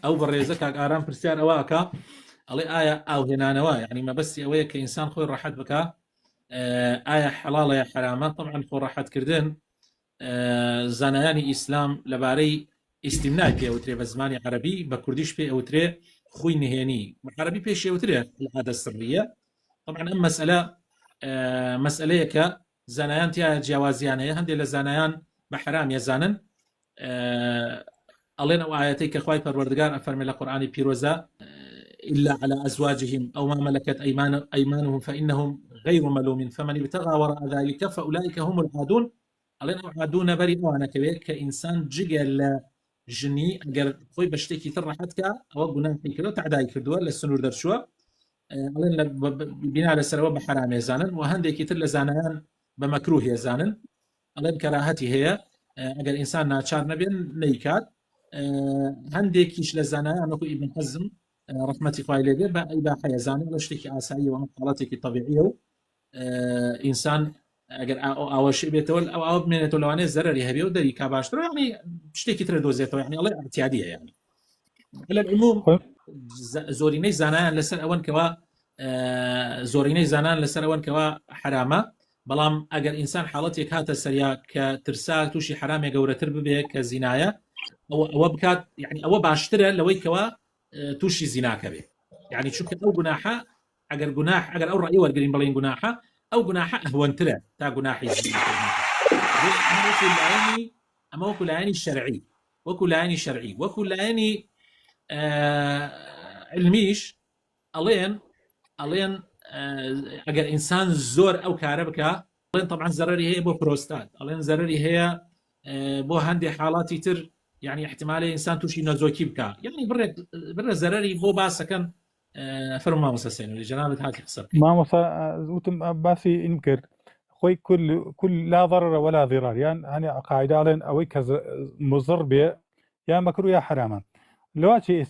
او بريزك ارام برسيار اواكا الله آية أو هنا نوا يعني ما بس أويك إنسان خوي راحت بك آية حلالة يا حرامة طبعا خو راحت كردن زانایانی ئیسلام لەبارەی ئیستیمنای پێوترێ بە زمانی عەرەبی بە کوردیش پێ ئەوترێ خوی نهێنی عەرەبی پێشێوترێ العادە سریە طبعا ئەم مەسئلەیە کە زانایان تیا جیاوازیانەیە هەندێک لە زانایان بە حرام ێزانن ئەڵێن ئەو ئاەتەی کە خوای پەروەردگار ئەفەرمێ لە قورئانی پیرۆزە إلا على أزواجهم أو ما ملكت أيمانهم فإنهم غير ملومين فمن ابتغى وراء ذلك فأولئك هم العادون ئەڵێن عادوونە بەری ئەوانەکەوێت کە ئینسان جگە لە ژنی ئەگەر خۆی بە شتێکی تر ڕەحەتکە ئەوە گوناحی کردووە تعدای کردووە لە سنوور دەرچووە ئەڵێن بنا لەسەرەوە بە حرام ێزانن و هەندێکی تر لە زانایان بە مەکروه ێزانن ئەڵێن کەراهەتی هەیە ئەگەر ئینسان ناچار نەبێن نەیکات هەندێکیش لە زانایان وەکو ئیبن حەزم ڕەحمەتی خوای لێ بێ بە ئیباحە ێزانن لە شتێکی ئاساییەوە حاڵەتێکی طەبیعیە و ئینسان ئەگەر ئاوەشی بێتەوە ئەو ئاو بمێنێتەوە لەوانەیە زەرەری هەبێ و دەری کا باشترە یعنی شتێکی ترە دۆزێتەوە یعنی ئەڵێ اعتیادیە یعنی لە العموم زۆرینەی زانایان لەسەر ئەوەن کەوا زۆرینەی زانان لەسەر ئەوەن کەوا حرامە بەڵام ئەگەر ئینسان حاڵەتێک هاتە سەریا کە ترسا تووشی حرامێ گەورەتر ببێ کە زینایە ئەوە بکات یعنی ئەوە باشترە لەوەی کەوا تووشی زیناکە بێ یعنی چونکە ئەو گوناحە ئەگەر گوناح ئەگەر ئەو ڕای وەرگرین بڵین گوناحە ئەو گوناحە ئەهوەنترە تا گوناحی ئەمە وەکو لایەنی شەرعی وەکو لایەنی شەرعی وەکو لایەنی علمیش ئەڵێن ئەگەر ئینسان زۆر ئەو کارە بکە ئەڵێن طبعا زەرەری هەیە بۆ پرۆستات ئەڵێن زەرەری هەیە بۆ هەندێک حاڵاتی تر يعني احتمال انسان توشي نزوكي بكا يعني برا زرري بو باسكن فرما مسسين لجنابه هاك حسب ما وتم باسي انكر خوي كل لا ضرر ولا ضرار يعني انا قاعده على او مضر به يا مكروه يا حراما لو شيء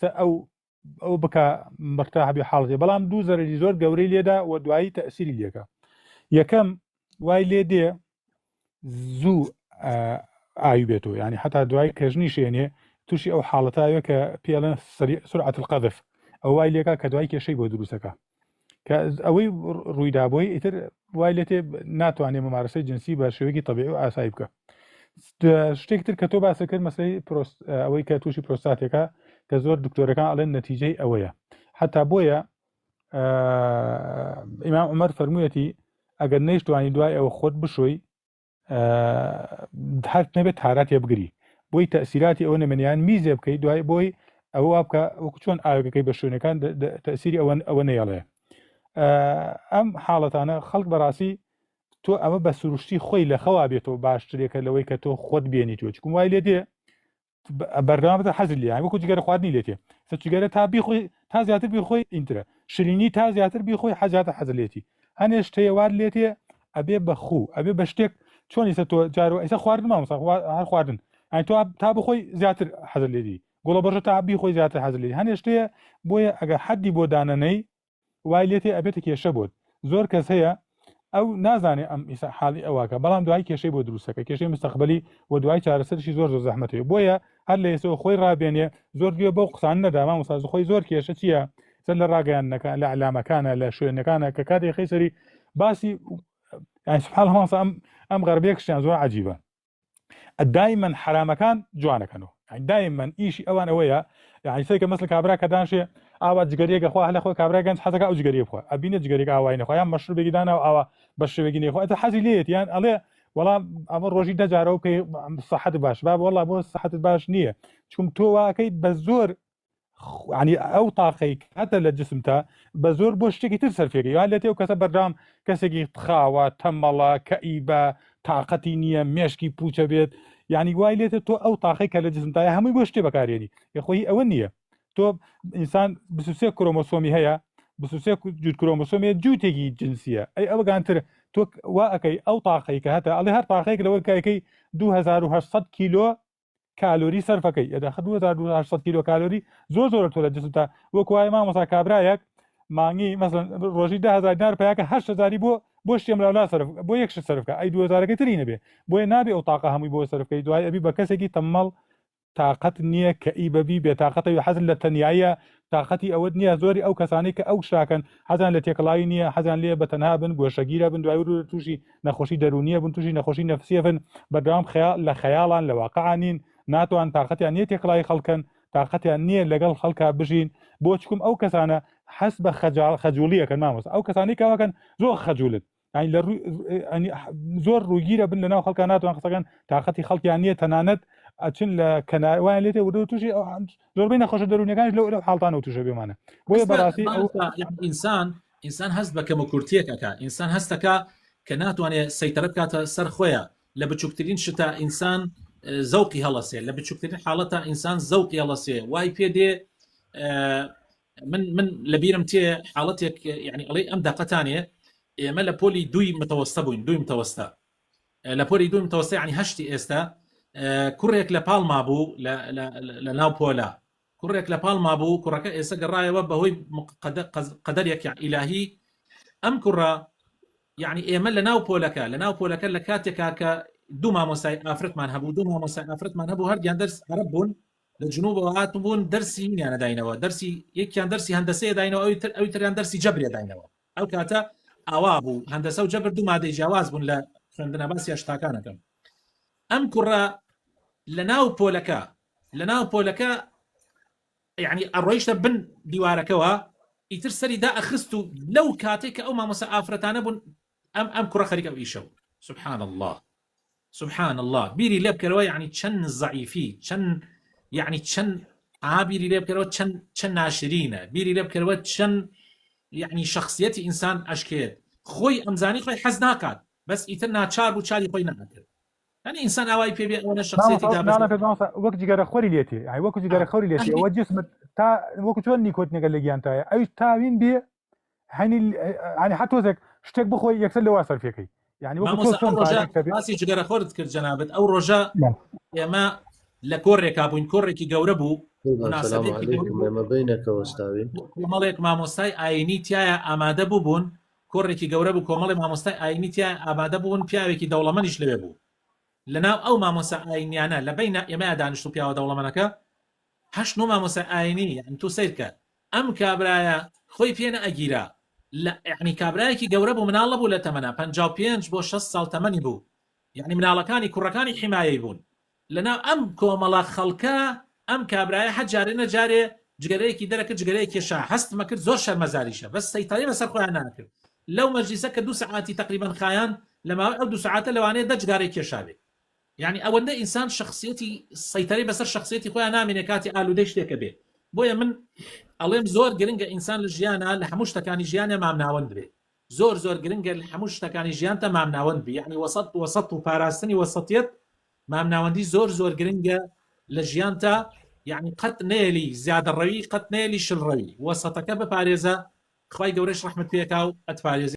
او بكا مرتاح بحالتي بلام دو زرري زور غوري ليدا ودواي تاثير ليك يا كم واي ليدي زو ئاوبێتەوە يعني حتا دوای کەژنی شوێنێ تووشی ئەو حاڵەتایە کە پێڵەن سرعة القذف ئەو وای لێکا کە دوای کێشەی بۆ دروستەکە کە ئەوەی ڕوویدابووی ئیتر وای لێتێ ناتوانێت ممارسەی جنسی بە شێوەیەکی طبیعی و ئاسایی بکە شتێک تر کە تۆ باسە کرد مەسەلەی ئەوەی کە تووشی پرۆستاتێکە کە زۆر دکتۆرەکان ئەڵێن نەتیجەی ئەوەیە حتا بۆیە ئیمام عومەر فەرموویەتی ئەگەر نەیشتوانی دوای ئەوە خۆت بشۆی هەر نەبێت تارات یەبگری بۆی تەسیراتی ئەوە نەمەنیان میزێ بکەیت دوای بۆی ئەوە بکە وەکو چۆن ئاوەکەی بە شوێنەکان تەسیری ئەوە نەیەڵێ ئەم حاڵەتانە خەڵک بەڕاستی تۆ ئەمە بە سروشتی خۆی لە خەوا بێتەوە باشترێکە لەوەی کە تۆ خۆت بێنیتەوە چکم وای لێ دێ بەردەوامەتە حەزر لێ وەکو جگەرە خواردنی لێتێ جگەرە تا بیخۆی تا زیاتر بیخۆی ئینترە شرینی تا زیاتر بیخۆی حەزیاتە حەزر لێتی هەنێ شتەیە وار لێتێ ئەبێ بە خوو ئەبێ بە شتێک چۆنی سە تۆ جارۆ ئەیسا خواردن مامۆستا هەر خواردن ئەی تۆ تا بخۆی زیاتر حەزر لێدی گوڵە بەژە تا بیخۆی زیاتر حەزر لێدی هەنێ شتەیە بۆیە ئەگەر حەدی بۆ دانەنەی وای لێتێ ئەبێتە کێشە بۆت زۆر کەس هەیە ئەو نازانێ ئەم ئیسا حاڵی ئەواکە بەڵام دوای کێشەی بۆ دروستەکە کێشەی مستەقبەلی و دوای چارەسەرشی زۆر زەحمەتەوە بۆیە هەر لە ئێستا خۆی ڕابێنێ زۆر گوێ بەو قسان نەدا مامۆستا خۆی زۆر کێشە چییە سەر لە ڕاگەیانەکە لە علامەکانە لە شوێنەکانە کە کاتێک خەیسەری باسی يعني سبحان الله ام غربيك شان زۆر عجيبه دائما حرامەکان جوانەکەنەوە يعني دائما ئیشی ئەوان ئەوەیە يعني سەیکە مەسل کابرا کە دانشێ ئاوا جگەریەکە خوا لە خۆی کابرا گەنج حەزەکە ئەو جگەریە بخوا ئەبینە جگەریەک ئاوای نەخوا یان مەشروبێکی دانا و ئاوا بە شێوەیەکی نەخوا ئەتە حەزی لێت یان ئەڵێ وەڵام ئەمە ڕۆژی دەجارەوە بکەی سەحەت باش با وەڵا بۆ سەحەتت باش نییە چکم تۆ واکەیت بە زۆر يعني ئەو تاقەی هەتە لە جسمتا بە زۆر بۆ شتێکی تر سەرفێکی یان لێتێ و کەسە بەردام کەسێکی خاوە تەمەڵە کەئیبە تااقەتی نییە مێشکی پوچە بێت یعنی وای لێتە تۆ ئەو تاقەی کە لە جسمتایە هەمووی بۆ شتێ بەکارێنی یخۆی ئەوە نییە تۆ ئینسان 23 کرۆمۆسۆمی هەیە 23 جوت کرۆمۆسۆمی جووتێکی جنسیە ئەی ئەوە گانتر تۆ وا ئەەکەی ئەو تاقەی کە هەتا ئەڵێ هەر تاقەیەک لەوە کایەکەی 2800 کیلۆ کالۆری سەرفەکەی ئەدا 2800 کیلۆ کالۆری زۆر تۆ لە جسمتا وەکوای مامۆستا کابرایەک مانگی مثلا ڕۆژی 10,000 دینار پیاکە 8,000 بۆ شتێم لاولا سەرف بۆ یەک شت سەرفکە ئەی 2000ەکەی تری نەبێ بۆیە نابێ ئەو تاقە هەمووی بۆ سەرفکەی دوای ئەبی بە کەسێکی تەمەڵ تااقەت نییە کە ئیبەبی بێتاقەتەوی حەزن لە تەنیایە تااقەتی ئەوە نییە زۆری ئەو کەسانی کە ئەو شاکەن حەزان لە تێکەڵاوی نییە حەزان لێ بەتەنها بن گۆشەگیرە بن دوای تووشی نەخۆشی دەرونیە بن تووشی نەخۆشی نەفسیە بن بەردەوام لە خەیاڵان لە واقعانین ناتوان تااقەتیان نییە تێکەڵاوی خەڵکن تااقەتیان نییە لەگەڵ خەڵکا بژین بۆ چکم ئەو کەسانە حەس بە خەجوڵیەکەن مامۆس ئەو کەسانی کاوەکەن زۆر خەجوولت زۆر ڕووگیرە بن لەناو خەڵکان ناتوان قسەکەن تااقەتی خەڵکیان نییە تەنانەت ئەچن لە کەناوایان لێتێ و تووشی زۆربەی نەخۆشە دەرونیەکانش لەو حاڵتانە تووشە بێمانە بۆیە بەڕاستی ئینسان هەست بە کەم و کورتیەکەکە ئینسان هەستەکە کە ناتوانێت سەیتەرە بکاتە سەر خۆیە لە بچووکترین شتە ئینسان زەوقی هەڵەسێ لە بچووکترین حاڵەتە ئینسان زەوقی هەڵەسێ وای پێ دێ من لەبیرم تێ حاڵەتێک یعنی ئەڵێ ئەم دەقەتانێ ئێمە لە پۆلی دوی متەوەستە بووین دوی متەوەستە لە پۆلی دوی متەوەستە یعنی هەشتی ئێستا کوڕێک لە پاڵما بوو لە ناو پۆلا کوڕێک لە پاڵما بوو کوڕەکە ئێستا گەڕایەوە بەهۆی قەدەرێک ئیلاهی ئەم کوڕە یعنی ئێمە لە ناو پۆلەکە لە کاتێکا کە دوو مامۆسای ئافرەتمان هەبوو دوو مامۆسای ئافرەتمان هەبوو هەردیان دەرس عەرەب بوون لە جنوبەوە هاتبوون دەرسی هینیانەداینەوە دەرسی یەکیان دەرسی هەندەسەیە داینەوە ئەوی تریان دەرسی جەبرێ داینەوە ئەو کاتە ئاوا بوو هەندەسە و جەبر دوو مادەی جیاواز بوون لە خوێندنە باسی هەشتاکانەکەم ئەم کوڕە لە ناو پۆلەکە یعنی ئەڕۆیشتە بن دیوارەکەەوە ئیتر سەری دا ئەخست و لەو کاتێک کە ئەو مامۆسا ئافرەتانە بوون ئەم کوڕە خەریکە ئیشە سبحان الله بیری لێ بکەرەوە یعنی چەند زەعیفی چەند بیری لێ بکەرەوە چەند ناشرینە بیری لێ بکەرەوە چەند یعنی شخصیەتی ئینسان ئەشکێت خۆی ئەمزانی خۆی حەز ناکات بەس ئیتر ناچار بوو چاری خۆی نەکرد يعني انسان ئاوای پێ بێ ئەوە شخصیەتی وەک جگەرە خۆری لێتی وەکو جگەرە خۆری لێتی ئەوە جسمت تا وەکو چۆن نیکۆتینەکە لە گیانتایە ئەوش تاوین بێ هەنی حتۆزێک شتێک بخۆی یەکسەر لەوا سەرفەکەی يعني باسی جگەرە خۆرت کرد جەنابەت ئەو ڕۆژە ئێمە لە کۆڕێکا بووین کۆڕێکی گەورە بوو کۆمەڵێک مامۆستای ئاینی تایە ئامادە بوون کۆڕێکی گەورە بوو کۆمەڵی مامۆستای ئاینی تایە ئامادە بوون پیاوێکی دەوڵەمەندیش لەوێ بوو لەناو ئەو مامۆسا ئاینیانە لە بینە ئێمە دانیشت و پیاوە دەوڵەمەندەکە 8 مامۆسا ئاینی یعنی تو سیرکە ئەم کابرایە خۆی پێ نەئەگیرا یعنی کابرایەکی گەورە بوو مناڵە بوو لە تەمەنە 55 بۆ 6 ساڵ تەمەنی بوو یعنی مناڵەکانی کوڕەکانی حیمایەی بوون لەناو ئەم کۆمەڵە خەڵکە ئەم کابرایە حەجارێ نەجارێ جگەرەیەکی دەرەکە جگەرەیەکی شا هەستمە کرد زۆر شەرمەزاریشە بەس سەیتاری بەسەر خۆیان ناکرد لەو مەجلیسە کە 2 ساعاتی تقریبا خایان لەماوەی ئەو 2 ساعاتە لەوانەیە دەجگارێک کێشاوێ يعني ئەوەندە ئینسان شخصیەتی سەیتاری بەسەر شخصیەتی خۆیان نامێنێ کاتی ئالوودەی شتێکە بێ بۆیە من ئەڵێم زۆر گرنگە ئینسان لە ژیانە لە هەموو شتەکانی ژیانە مامناوەند بێ زۆر گرنگە لە هەموو شتەکانی ژیانتە مامناوەند بێ یعنی وەسەط و پاراستنی وەسەطیەت مامناوەندی زۆر گرنگە لە ژیانتە یعنی قەت نێلی زیادەڕەوی قەت نێلی شلڕەوی وەسەطەکە بپارێزە خوای گەورەش ڕەحمەت پێکا و ئەتپارێزێ